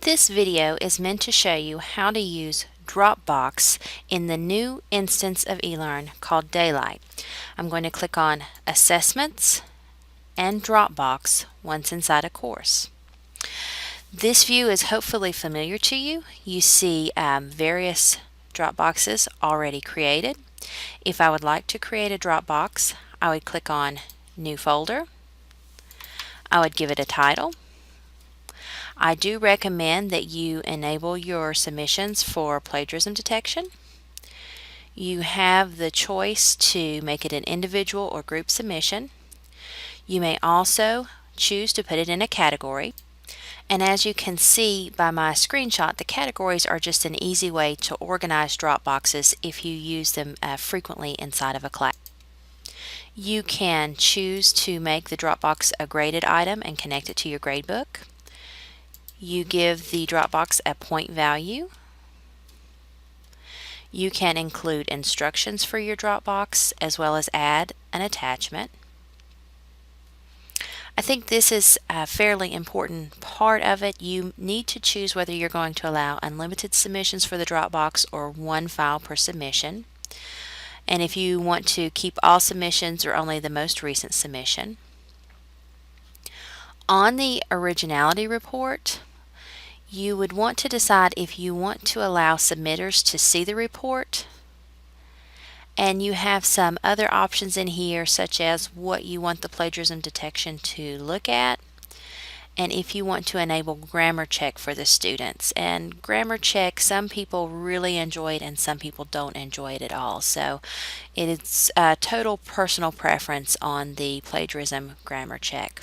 This video is meant to show you how to use Dropbox in the new instance of eLEARN called Daylight. I'm going to click on Assessments and Dropbox once inside a course. This view is hopefully familiar to you. You see various Dropboxes already created. If I would like to create a Dropbox, I would click on New Folder. I would give it a title. I do recommend that you enable your submissions for plagiarism detection. You have the choice to make it an individual or group submission. You may also choose to put it in a category. And as you can see by my screenshot, the categories are just an easy way to organize Dropboxes if you use them frequently inside of a class. You can choose to make the Dropbox a graded item and connect it to your gradebook. You give the Dropbox a point value. You can include instructions for your Dropbox as well as add an attachment. I think this is a fairly important part of it. You need to choose whether you're going to allow unlimited submissions for the Dropbox or one file per submission. And if you want to keep all submissions or only the most recent submission. On the originality report, you would want to decide if you want to allow submitters to see the report, and you have some other options in here such as what you want the plagiarism detection to look at, and if you want to enable grammar check for the students. And grammar check, some people really enjoy it and some people don't enjoy it at all, so it's a total personal preference on the plagiarism grammar check.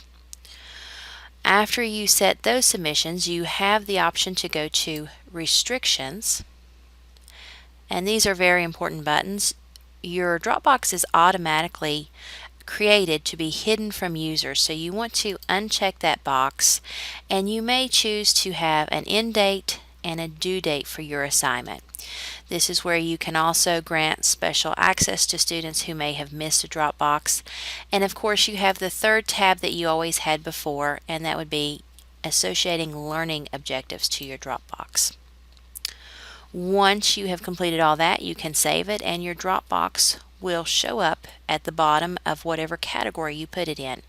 After you set those submissions, you have the option to go to Restrictions, and these are very important buttons. Your Dropbox is automatically created to be hidden from users, so you want to uncheck that box, and you may choose to have an end date and a due date for your assignment. This is where you can also grant special access to students who may have missed a Dropbox. And of course you have the third tab that you always had before, and that would be associating learning objectives to your Dropbox. Once you have completed all that, you can save it and your Dropbox will show up at the bottom of whatever category you put it in.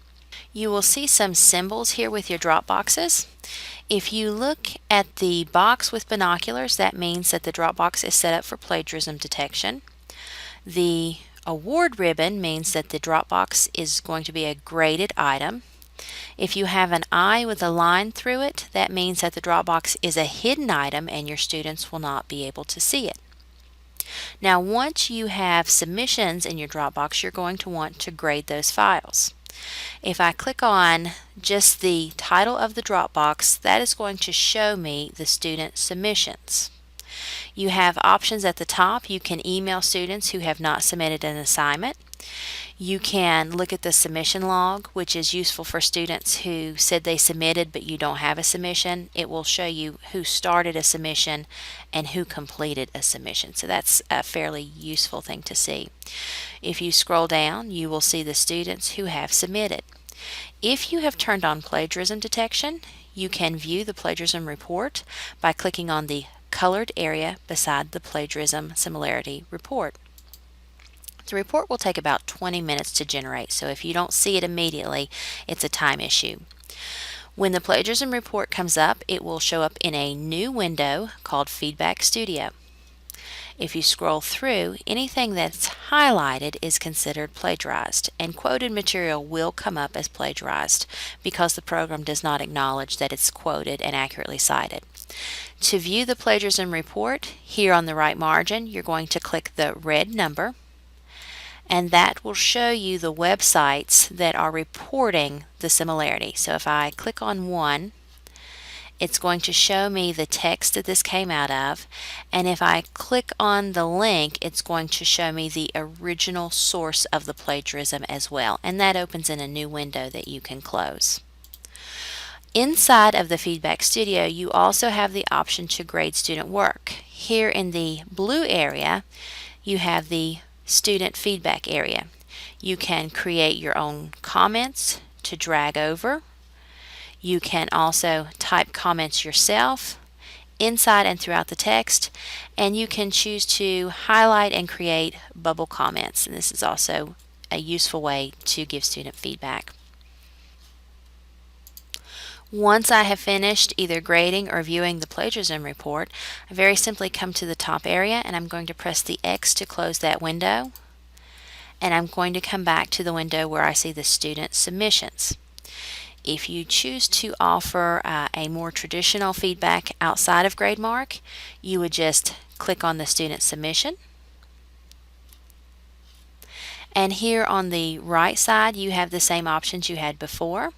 You will see some symbols here with your Dropboxes. If you look at the box with binoculars, that means that the Dropbox is set up for plagiarism detection. The award ribbon means that the Dropbox is going to be a graded item. If you have an eye with a line through it, that means that the Dropbox is a hidden item and your students will not be able to see it. Now, once you have submissions in your Dropbox, you're going to want to grade those files. If I click on just the title of the Dropbox, that is going to show me the student submissions. You have options at the top. You can email students who have not submitted an assignment. You can look at the submission log, which is useful for students who said they submitted but you don't have a submission. It will show you who started a submission and who completed a submission. So that's a fairly useful thing to see. If you scroll down, you will see the students who have submitted. If you have turned on plagiarism detection, you can view the plagiarism report by clicking on the colored area beside the plagiarism similarity report. The report will take about 20 minutes to generate, so if you don't see it immediately, it's a time issue. When the plagiarism report comes up, it will show up in a new window called Feedback Studio. If you scroll through, anything that's highlighted is considered plagiarized, and quoted material will come up as plagiarized because the program does not acknowledge that it's quoted and accurately cited. To view the plagiarism report, here on the right margin, you're going to click the red number, and that will show you the websites that are reporting the similarity. So if I click on one, it's going to show me the text that this came out of, and if I click on the link, it's going to show me the original source of the plagiarism as well, and that opens in a new window that you can close. Inside of the Feedback Studio, you also have the option to grade student work. Here in the blue area, you have the student feedback area. You can create your own comments to drag over. You can also type comments yourself. inside and throughout the text, and you can choose to highlight and create bubble comments, and this is also a useful way to give student feedback. Once I have finished either grading or viewing the plagiarism report, I very simply come to the top area and I'm going to press the X to close that window, and I'm going to come back to the window where I see the student submissions. If you choose to offer a more traditional feedback outside of GradeMark, you would just click on the student submission. And here on the right side, you have the same options you had before.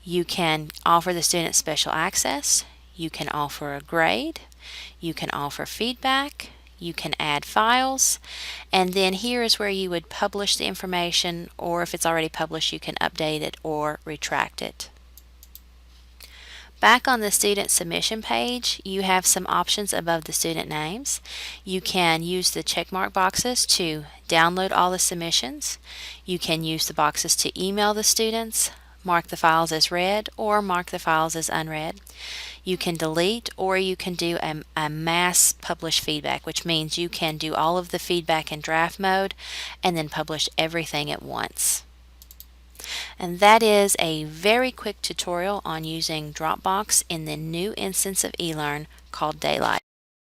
You can offer the student special access, you can offer a grade, you can offer feedback, you can add files, and then here is where you would publish the information, or if it's already published, you can update it or retract it. Back on the student submission page, you have some options above the student names. You can use the checkmark boxes to download all the submissions. You can use the boxes to email the students, mark the files as read, or mark the files as unread. You can delete, or you can do a mass publish feedback, which means you can do all of the feedback in draft mode and then publish everything at once. And that is a very quick tutorial on using Dropbox in the new instance of eLEARN called Daylight.